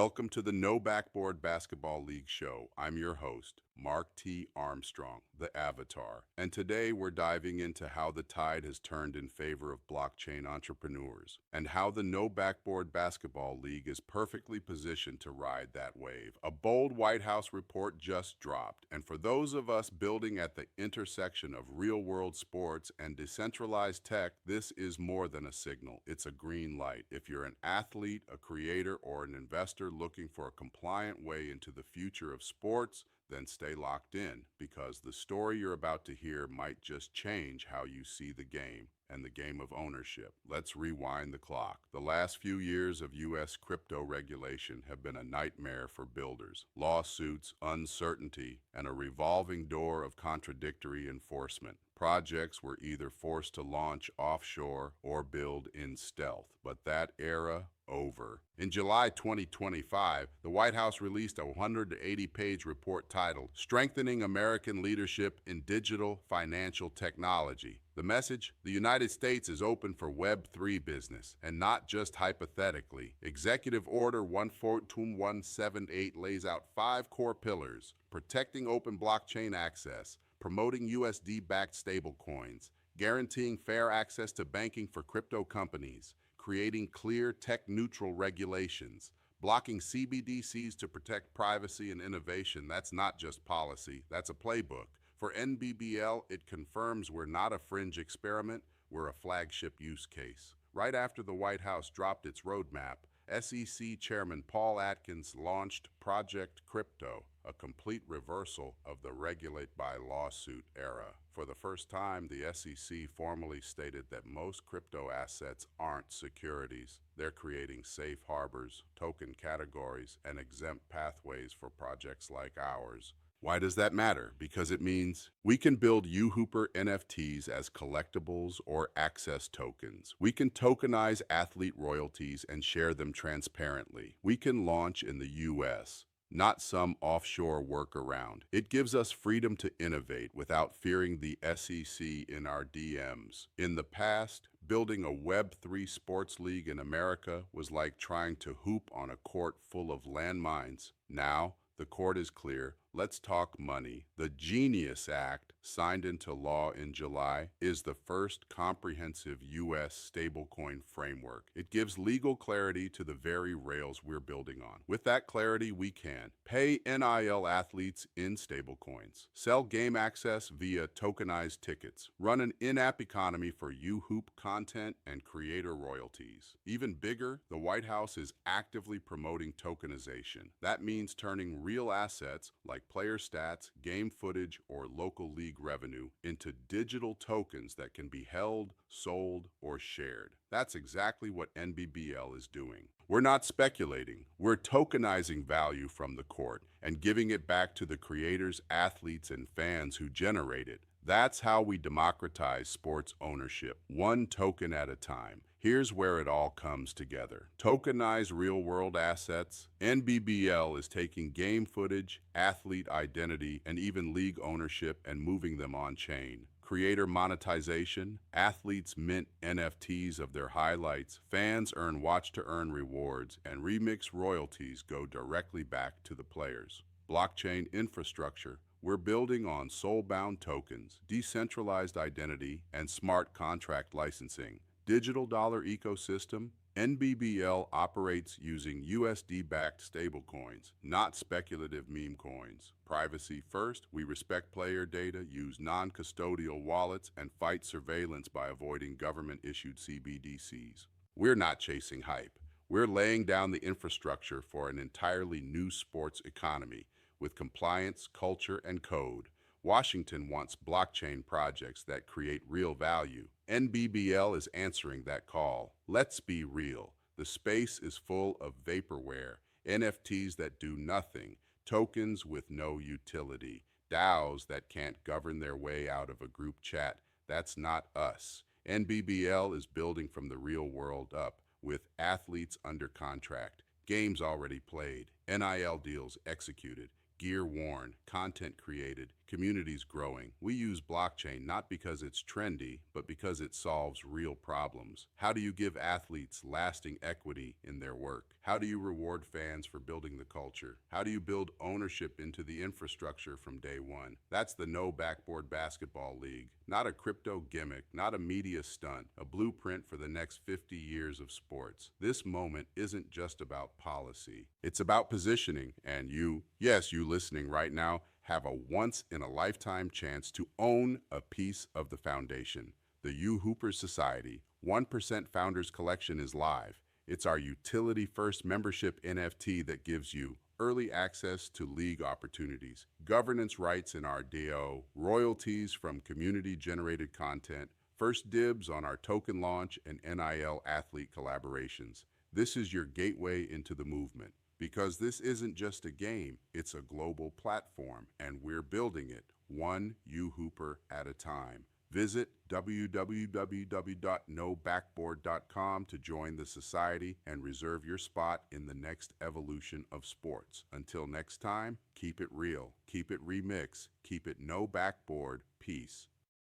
Welcome to the No Backboard Basketball League show. I'm your host, Mark T. Armstrong, the Avatar. And today we're diving into how the tide has turned in favor of blockchain entrepreneurs and how the No Backboard Basketball League is perfectly positioned to ride that wave. A bold White House report just dropped, and for those of us building at the intersection of real-world sports and decentralized tech, this is more than a signal. It's a green light. If you're an athlete, a creator, or an investor looking for a compliant way into the future of sports, then stay locked in, because the story you're about to hear might just change how you see the game and the game of ownership. Let's rewind the clock. The last few years of U.S. crypto regulation have been a nightmare for builders. Lawsuits, uncertainty, and a revolving door of contradictory enforcement. Projects were either forced to launch offshore or build in stealth. But that era, over. In July 2025, the White House released a 180-page report titled Strengthening American Leadership in Digital Financial Technology. The message? The United States is open for Web3 business, and not just hypothetically. Executive Order 14178 lays out 5 core pillars: protecting open blockchain access, promoting USD-backed stablecoins, guaranteeing fair access to banking for crypto companies, creating clear tech-neutral regulations, blocking CBDCs to protect privacy and innovation. That's not just policy, that's a playbook. For NBBL, it confirms we're not a fringe experiment, we're a flagship use case. Right after the White House dropped its roadmap, SEC Chairman Paul Atkins launched Project Crypto, a complete reversal of the regulate by lawsuit era. For the first time, the SEC formally stated that most crypto assets aren't securities. They're creating safe harbors, token categories, and exempt pathways for projects like ours. Why does that matter? Because it means we can build UHooper NFTs as collectibles or access tokens. We can tokenize athlete royalties and share them transparently. We can launch in the US, not some offshore workaround. It gives us freedom to innovate without fearing the SEC in our DMs. In the past, building a Web3 sports league in America was like trying to hoop on a court full of landmines. Now, the court is clear. Let's talk money. The Genius Act, signed into law in July, is the first comprehensive U.S. stablecoin framework. It gives legal clarity to the very rails we're building on. With that clarity, we can pay NIL athletes in stablecoins, sell game access via tokenized tickets, run an in-app economy for UHoop content and creator royalties. Even bigger, the White House is actively promoting tokenization. That means turning real assets like player stats, game footage, or local league revenue into digital tokens that can be held, sold, or shared. That's exactly what NBBL is doing. We're not speculating. We're tokenizing value from the court and giving it back to the creators, athletes, and fans who generate it. That's how we democratize sports ownership, one token at a time. Here's where it all comes together. Tokenize real-world assets. NBBL is taking game footage, athlete identity, and even league ownership and moving them on-chain. Creator monetization. Athletes mint NFTs of their highlights. Fans earn watch-to-earn rewards, and remix royalties go directly back to the players. Blockchain infrastructure. We're building on soul-bound tokens, decentralized identity, and smart contract licensing. Digital dollar ecosystem. NBBL operates using USD-backed stablecoins, not speculative meme coins. Privacy first, we respect player data, use non-custodial wallets, and fight surveillance by avoiding government-issued CBDCs. We're not chasing hype. We're laying down the infrastructure for an entirely new sports economy with compliance, culture, and code. Washington wants blockchain projects that create real value. NBBL is answering that call. Let's be real. The space is full of vaporware, NFTs that do nothing, tokens with no utility, DAOs that can't govern their way out of a group chat. That's not us. NBBL is building from the real world up, with athletes under contract, games already played, NIL deals executed, gear worn, content created, communities growing. We use blockchain not because it's trendy, but because it solves real problems. How do you give athletes lasting equity in their work? How do you reward fans for building the culture? How do you build ownership into the infrastructure from day one? That's the No Backboard Basketball League. Not a crypto gimmick, not a media stunt, a blueprint for the next 50 years of sports. This moment isn't just about policy. It's about positioning, and you, yes, you listening right now, have a once-in-a-lifetime chance to own a piece of the foundation. The U Hoopers Society 1% Founders Collection is live. It's our utility-first membership NFT that gives you early access to league opportunities, governance rights in our DAO, royalties from community-generated content, first dibs on our token launch, and NIL athlete collaborations. This is your gateway into the movement. Because this isn't just a game, it's a global platform, and we're building it one U-Hooper at a time. Visit www.nobackboard.com to join the society and reserve your spot in the next evolution of sports. Until next time, keep it real, keep it remix, keep it no backboard. Peace.